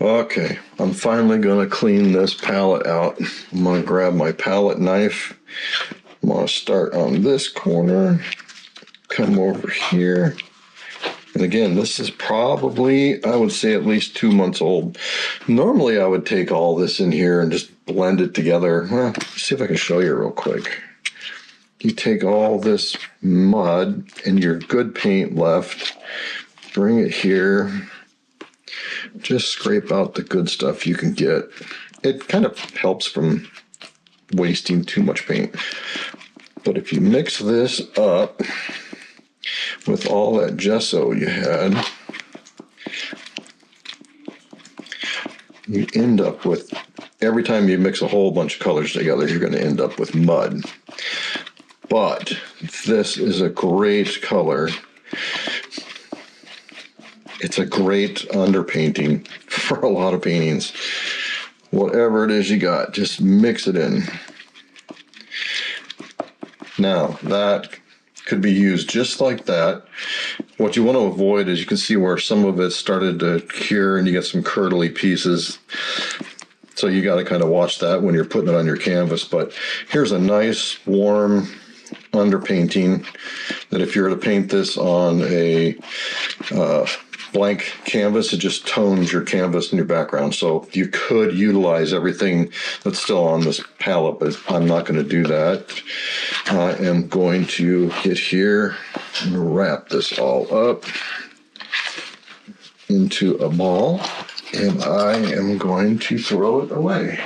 Okay, I'm finally gonna clean this pallet out. I'm gonna grab my pallet knife. I'm gonna start on this corner, come over here. And again, this is probably, I would say, at least 2 months old. Normally, I would take all this in here and just blend it together. Well, let's see if I can show you real quick. You take all this mud and your good paint left, bring it here, just scrape out the good stuff you can get. It kind of helps from wasting too much paint. But if you mix this up with all that gesso you had, you end up with, every time you mix a whole bunch of colors together, you're going to end up with mud. But this is a great color. It's a great underpainting for a lot of paintings. Whatever it is you got, just mix it in. Now, that could be used just like that. What you want to avoid is, you can see where some of it started to cure and you get some curdly pieces. So you got to kind of watch that when you're putting it on your canvas. But here's a nice, warm underpainting that if you were to paint this on a blank canvas, it just tones your canvas and your background. So you could utilize everything that's still on this palette, but I'm not going to do that. I am going to get here and wrap this all up into a ball, and I am going to throw it away.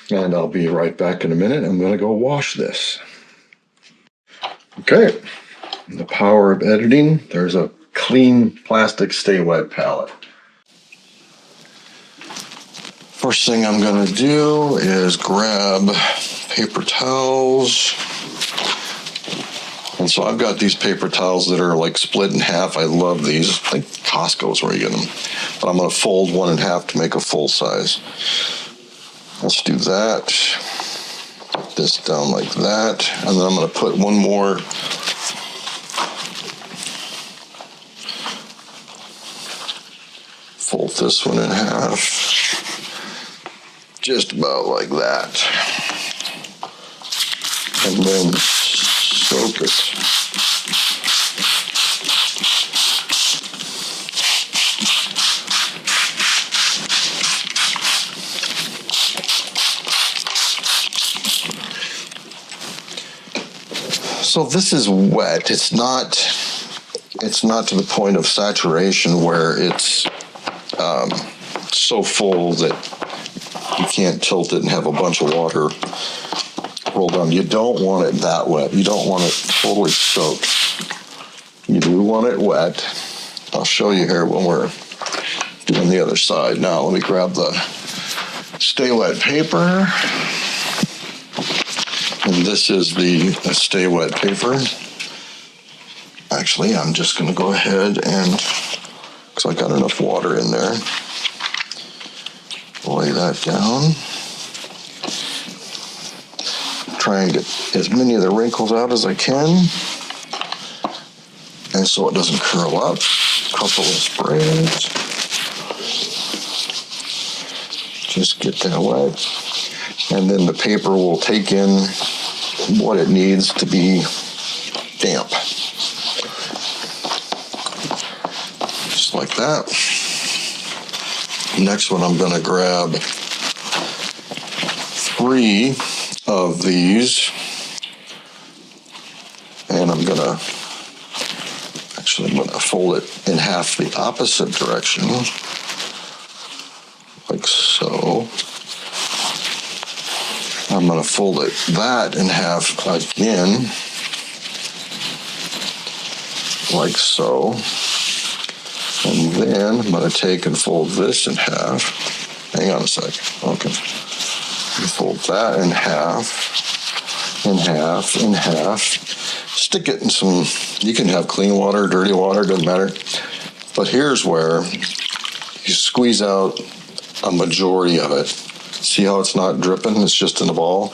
And I'll be right back in a minute. I'm going to go wash this. Okay. The power of editing. There's a clean plastic stay wet palette. First thing I'm going to do is grab paper towels. And so I've got these paper towels that are like split in half. I love these. I think Costco's where you get them. But I'm going to fold one in half to make a full size. Let's do that. Put this down like that. And then I'm going to put one more fold this one in half, just about like that, and then soak it. So this is wet. It's not to the point of saturation where it's so full that you can't tilt it and have a bunch of water roll down. You don't want it that wet. You don't want it totally soaked. You do want it wet. I'll show you here when we're doing the other side. Now let me grab the stay wet paper. And this is the stay wet paper. Actually, I'm just going to go ahead and, because I got enough water in there, lay that down. Try and get as many of the wrinkles out as I can, and so it doesn't curl up. Couple of sprays. Just get that wet, and then the paper will take in what it needs to be damp. Just like that. Next one, I'm going to grab 3 of these, and I'm going to fold it in half the opposite direction, like so. I'm going to fold that in half again, like so. And then I'm going to take and fold this in half. Hang on a sec. Okay. Fold that in half, in half, in half. Stick it in some, you can have clean water, dirty water, doesn't matter. But here's where you squeeze out a majority of it. See how it's not dripping? It's just in the ball.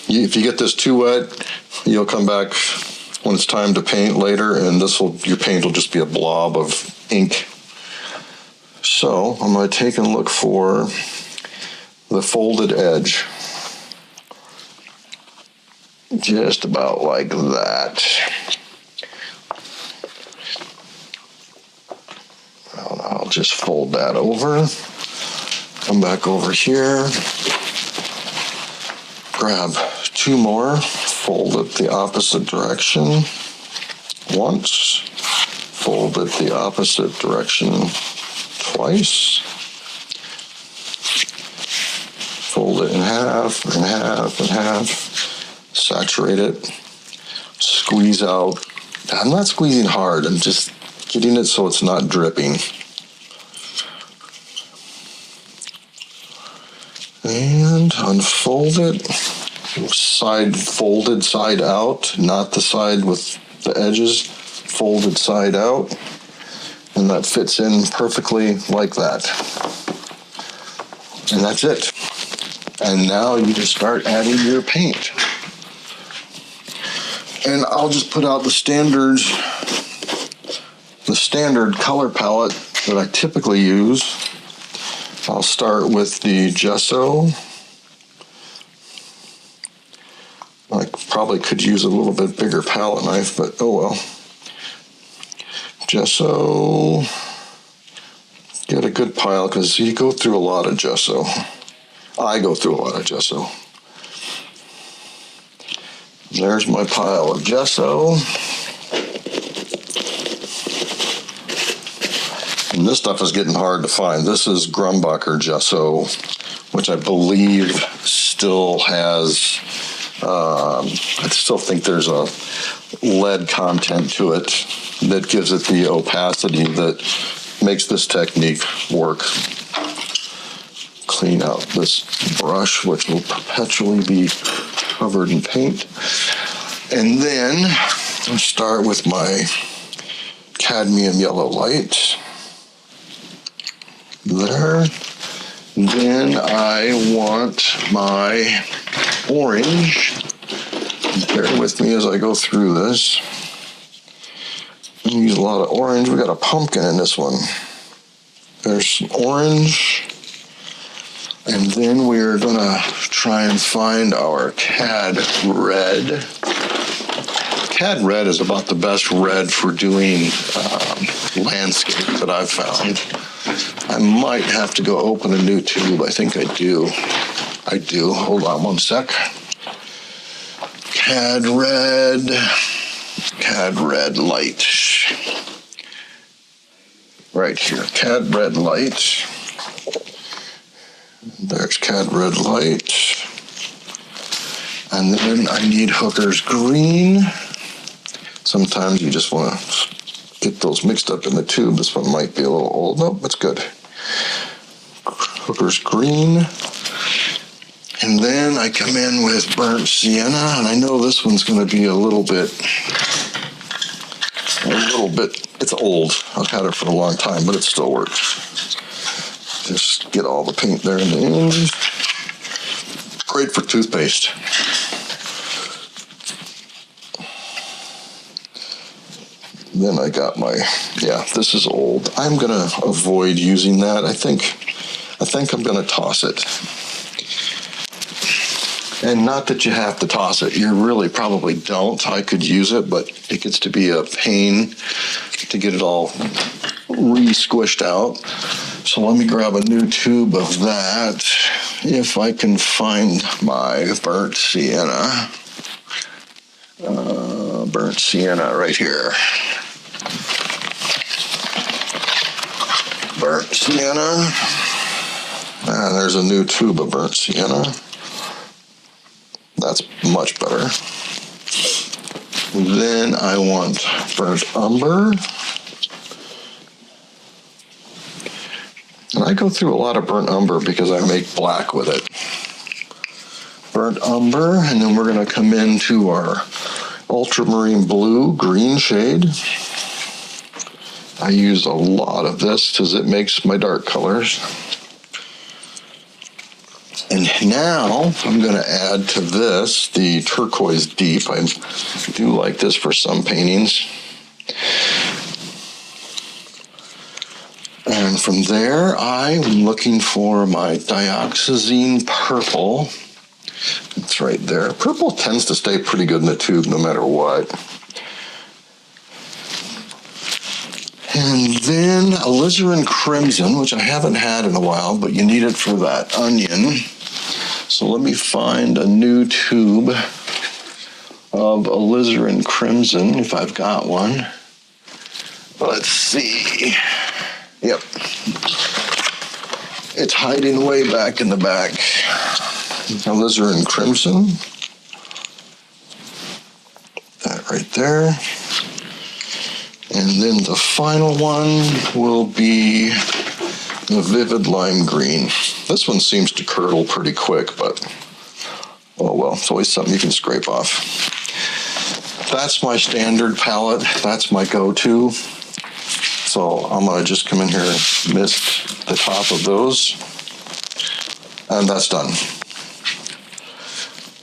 If you get this too wet, you'll come back when it's time to paint later, and your paint will just be a blob of ink. So I'm going to take and look for the folded edge. Just about like that. I'll just fold that over. Come back over here. Grab two more. Fold it the opposite direction. Once. Fold it the opposite direction twice. Fold it in half, and half, and half. Saturate it. Squeeze out. I'm not squeezing hard. I'm just getting it so it's not dripping. And unfold it. Side folded side out, not the side with the edges. Folded side out. And that fits in perfectly like that. And that's it. And now you just start adding your paint. And I'll just put out the standard color palette that I typically use. I'll start with the gesso. I probably could use a little bit bigger palette knife, but oh well. Gesso. Get a good pile because you go through a lot of gesso. I go through a lot of gesso. There's my pile of gesso. And this stuff is getting hard to find. This is Grumbacher gesso, which I believe still has, I still think there's a lead content to it that gives it the opacity that makes this technique work. Clean out this brush, which will perpetually be covered in paint. And then I'll start with my cadmium yellow light. There. Then I want my orange. Bear with me as I go through this. I use a lot of orange. We got a pumpkin in this one. There's some orange. And then we're gonna try and find our cad red. Cad red is about the best red for doing landscape that I've found. I might have to go open a new tube. I think I do. Hold on one sec. Cad red light. Right here, cad red light. There's cad red light. And then I need Hooker's green. Sometimes you just want to get those mixed up in the tube. This one might be a little old. Nope, that's good. Hooker's green. And then I come in with burnt sienna, and I know this one's going to be a little bit, it's old. I've had it for a long time, but it still works. Just get all the paint there in the end. Great for toothpaste. Then I got my, this is old. I'm going to avoid using that. I think I'm going to toss it. And not that you have to toss it. You really probably don't. I could use it, but it gets to be a pain to get it all re-squished out. So let me grab a new tube of that. If I can find my burnt sienna. Burnt sienna right here. Burnt sienna. And there's a new tube of burnt sienna. That's much better. Then I want burnt umber. And I go through a lot of burnt umber because I make black with it. Burnt umber, and then we're going to come into our ultramarine blue green shade. I use a lot of this because it makes my dark colors. And now I'm going to add to this the turquoise deep. I do like this for some paintings. And from there, I'm looking for my dioxazine purple. It's right there. Purple tends to stay pretty good in the tube no matter what. And then alizarin crimson, which I haven't had in a while, but you need it for that onion. So let me find a new tube of alizarin crimson, if I've got one. Let's see. Yep. It's hiding way back in the back. Alizarin crimson. That right there. And then the final one will be the vivid lime green. This one seems to curdle pretty quick, but oh well, it's always something you can scrape off. That's my standard palette. That's my go-to. So I'm going to just come in here and mist the top of those. And that's done.